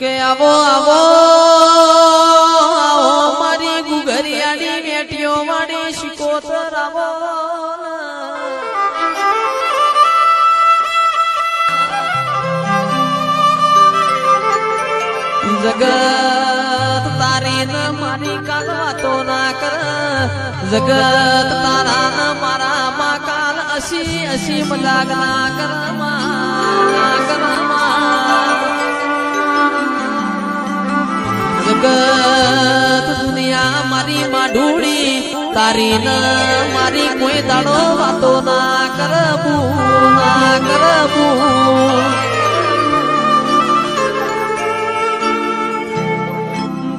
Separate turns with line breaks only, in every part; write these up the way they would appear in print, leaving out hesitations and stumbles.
કે આવો આવો આવો મારી ગુગરિયાની બેટીઓ મારી શિકોતર આવો જગત તારી ન મારી કાલ વાતો ના કર જગત તારા ન મારા માં કાલ અસી અસી મજાક ના કર જગત દુનિયા મારી માં ઢૂળી તારી ન મારી કોઈ દાડો વાતો ના કરબું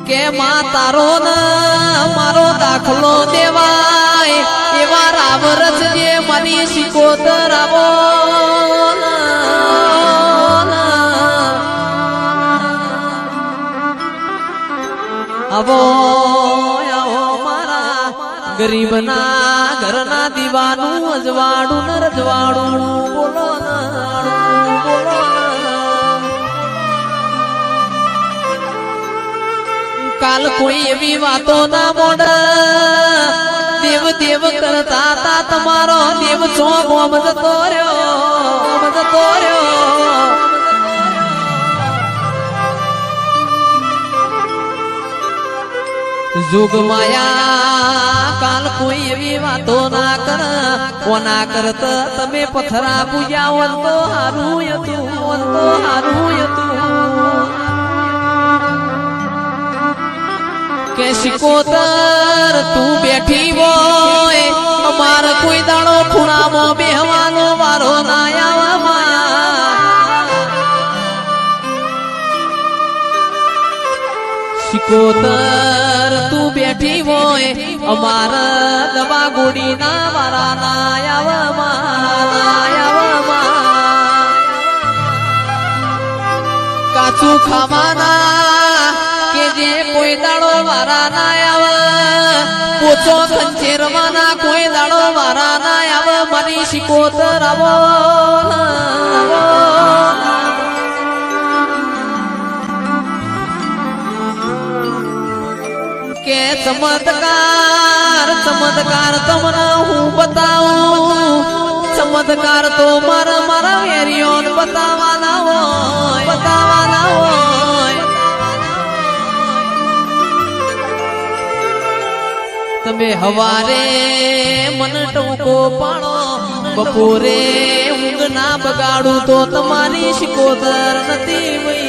કે માં તારો ન મારો દાખલો દેવાય એવા રાવરસ જે મારી શિકોતર આવો આવો આવો મારા ગરીબના ઘરના દીવાનું અજવાડું ન રજવાડું બોલો કાલ કોઈ એવી વાતો ના મોડ દેવ દેવ કરતા તા તમારો દેવ છો ગોમ જતો રહ્યો जुग माया काल कोई एवी वातो ना कर कोना करत तमे पथरा पूजावन तो हारू यतु के शिकोतर तू बैठी होय अमार कोई दाड़ो खुणामो बेहवानो वारो ना आवा शिकोतर तू बैठी होय अमारा दवा गोड़ी ना वारा ना आवा काचू खावाना के जे कोई दाड़ो वारा ना आवा पोचो खंचेरवाना कोई दाड़ो वारा ना आवा मनी शिकोतर आवो के चमत्कार तमना हूँ बताऊं चमत्कार तो मारा वेरियोन बतावाना हो तमे हवारे मन टोको पाणो बपोरे ऊंघ ना बगाड़ू तो तमारी शिकोतर नती वई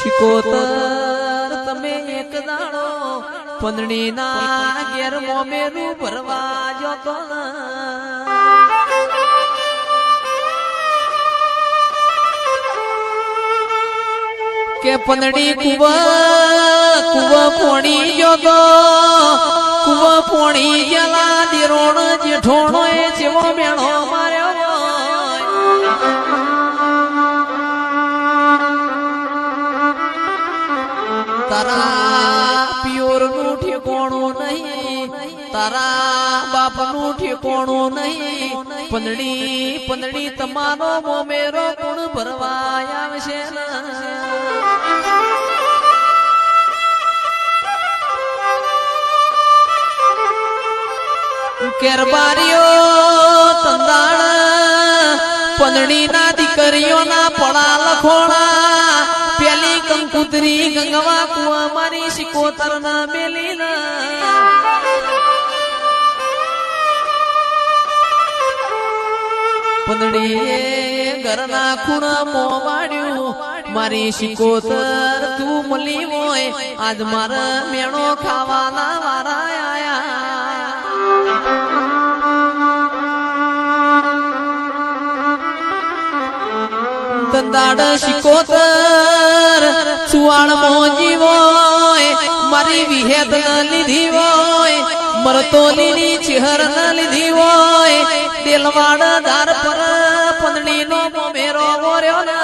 शिकोतर तमे एक दाड़ो पंदड़ी ना घेर मोमेरू भरवा जोतो के पंदड़ी कुवा पोणी जोतो कुवा पोणी जला दिरोण जेठोणो ए जेवो मेणो मार्यो तारा पियोर नु ठिकाणो नहीं तारा बाप नु ठिकाणो नहीं पंदड़ी तमारो मोमेरो गुण भरवाया आवशे केरबारियो तंदाण पंदड़ी ना दीकरियो ना पड़ा लखोड़ा पेली कंकुतरी गंगवा कुआ मारी शिकोतर ना मेली ना पंदड़ी घरना खूणा मोवाड्यू मारी शिकोतर तू मली होय आज मारा मेणो खावाना वारा आया तंदाड़ शिकोतर सुवाण मोजी वोय मारी विहेद न लिधी वोय मरतोली चिहर न लिधी वोय दिलवाड़ दार पर पंदड़ी नो मोमेरो वोर्यो ना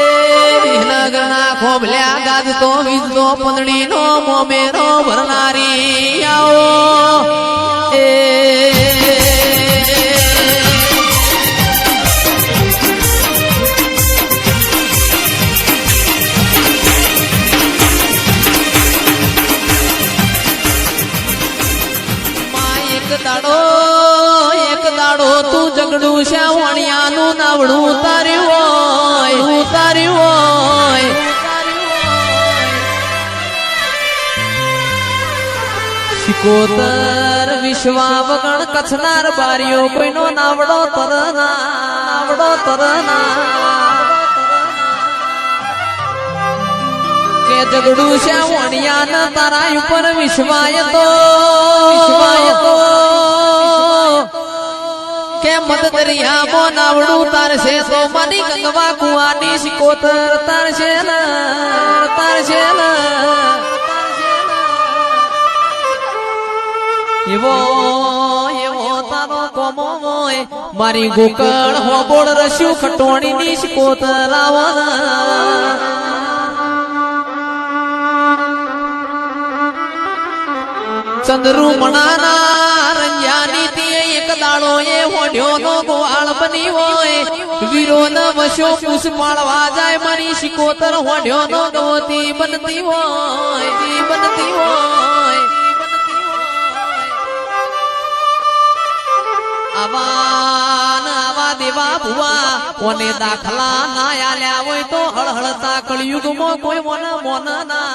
ए विहनगना ખોબલ્યા ગાજતો વીજતો પંદડીનો મોમેરો ભરનારી આવો એ એક દાડો તું જગડું શ્યાવણિયાનું નાવડું ઉતાર્યું હોય શિકોતર વિશ્વા વગણ કચ્છનાર બારીઓ કોઈનો નાવડો તરના કે જગડું શ્યાવણિયાના તારા ઉપર વિશ્વાય તો કે મદ દરિયામાં નાવડું તારશે તો મારી ગંગવા કુવાની શિકોતર તારશે એવો તારો કોમો હોય મારી ગોકળ હોબોળ રસ્યું ખટોણીની શિકોતર આવના ચંદ્રુમણાના રંજાની તે એક દાડો એ હોડ્યો નો ગોવાળ બની હોય વીરો ન વશો પૂછ પાળવા જાય મારી શિકોતર હોડ્યો નો ગવતી બનતી હોય આવા દેવા ભુવા કોને દાખલા ના આલ્યા હોય તો હળહળતા કળયુગમાં કોઈ મોન ના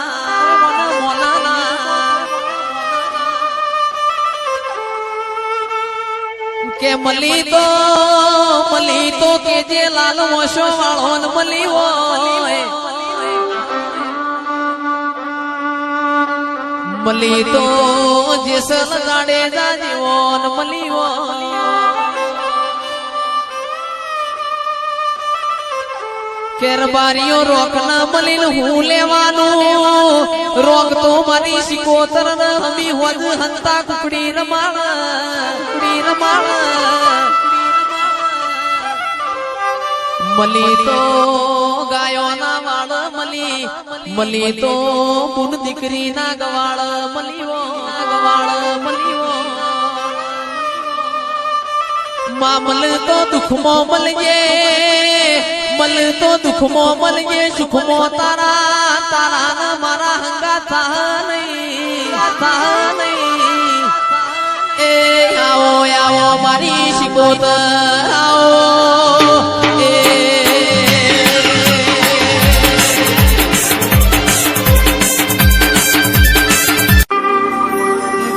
કે મલી તો કે જે લાલ મોશો વાળો ન મલી હોય મલી તો જે સલ ગાડે જાજીવો ન મલી હોય કેરબારીઓ રોક ના મલીન હું લેવાનું રોગ તો મારી શિકોતર ન હમી હોજ હંતા કુકડી રમાણ મલી તો ગાયો ના વાળ મલી તો પુન દીકરી ના ગવાળ મલીવો મામલ તો દુખમો મળજે સુખમો તારા ના મારા હંગા થા નહીં એ આવો મારી શિકોતર આવો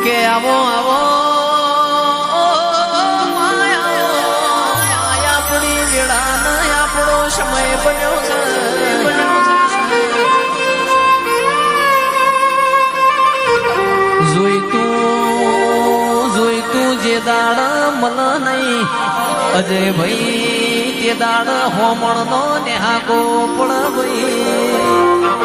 કે આવો આપણી વેળા આપણો સમય બન્યો જોઈતું જે દાડ મન નહીં અજય ભાઈ તે દાડ હોમણ નો નેહાકો પડ ભાઈ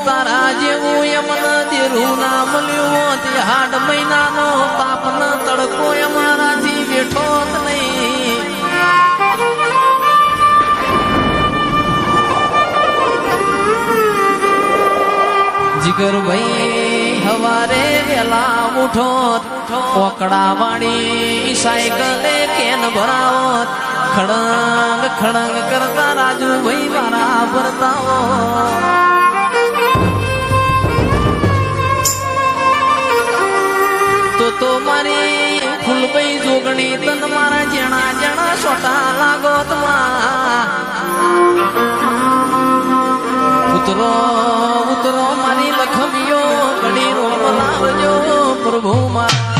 તારા જેવું યમન દેરું ના મળ્યું તે હાડ મહિનાનો તાપન તડકો અમારાથી બેઠો જ નહીં જીગર ભાઈ હવારે વેલા ઉઠો ઓકડા વાળી સાયકલે કેન ભરાવત ખડંગ કરતા રાજુ ભાઈ મારા ભરતાઓ તો મારી ફૂલભાઈ જોગણી તન મારા જણા છોટા લાગો ઉતરો મારી લખમીઓ ઘડી રોમ લાવજો પ્રભુ મારા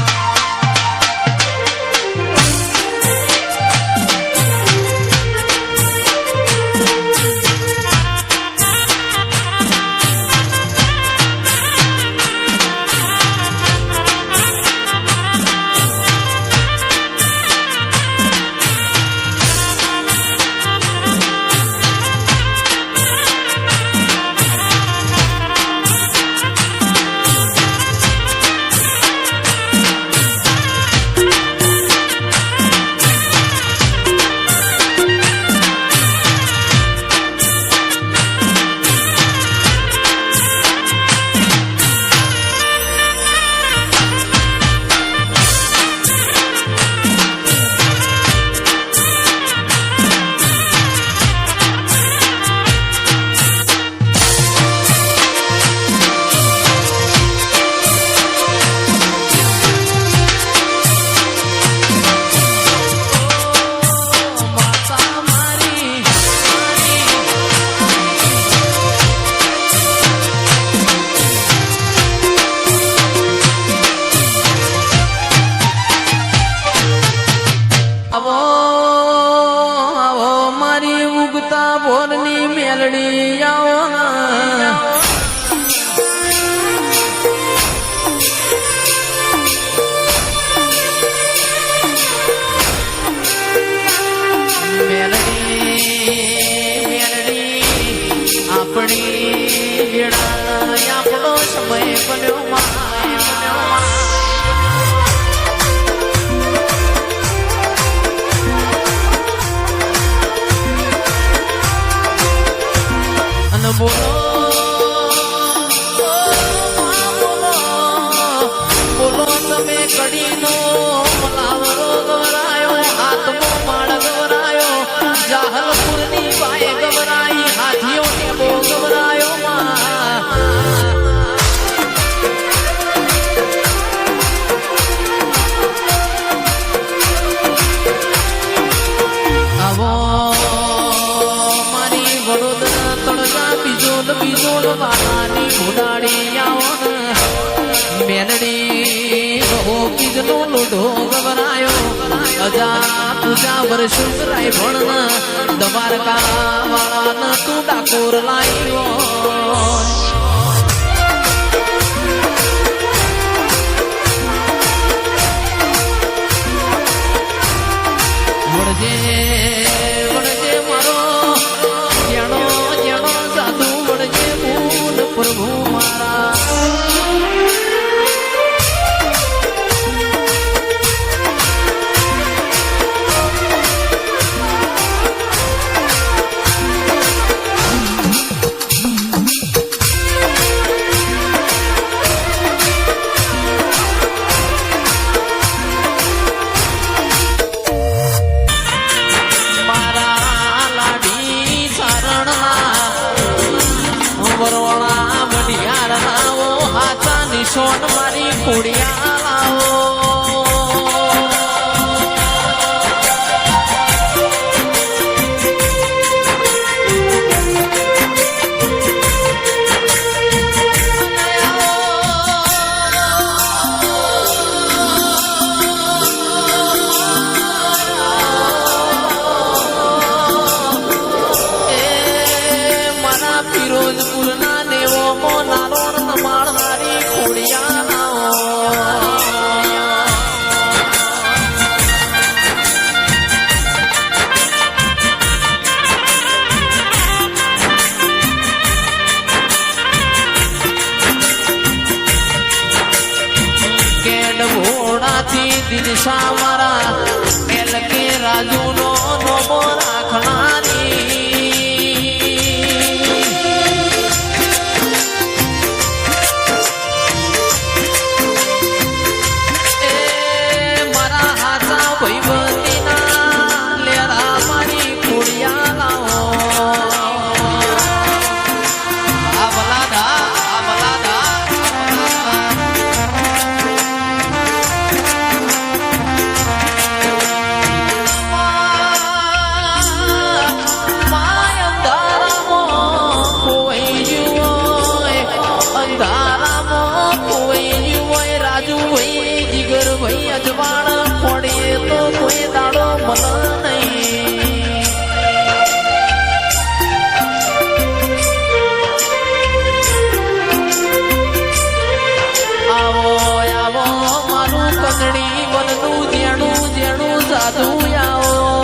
મેલડી આવો આપણી આપણો સમય બન્યો અને બોલો બોલો તમે કડીનો મલાવરો ગવરાયો હાથમો માળ ગવરાયો જાહલપુરની બાએ ગવરાઈ હાથીઓને બો ગવરાયો આવો મારી વડોદરા તળજા બીજો વાલાની ઘોડાડી આવો મેલડી રહો કીધનો લોઢો ગવરાયો અજા પૂજા વર્ષો રાય ભણ દ્વારકા વાળા તું ડાકોર લાવ્યો વડજે મારો જેણો સાધુ વડજે ભૂલ પ્રભુ મારા વરોણા વડિયાર લાવો હાથા નિશોન મારી ખોડિયા લાવો ફિરોજપુરના દેવો મોનારો મારી ખોડિયા કેડ ઘોડાથી દિલશા મારા એલ કે રાજુનો નોમો રાખનારી ભાઈ અજવાણ ફોડીએ તો કોઈ દાડો મન નહીં આવો આવો મારું કંદડી બનનું જેણું સાધુ આવો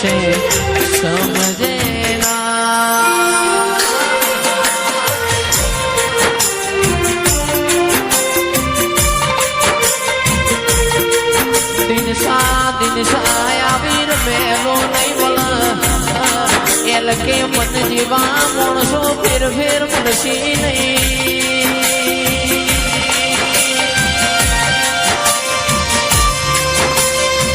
છે સમજે ના દિનસા આવીર મેલો નહીં બોલ એલ કે મન જીવા માણસો ફેર ફેર મળશે નહીં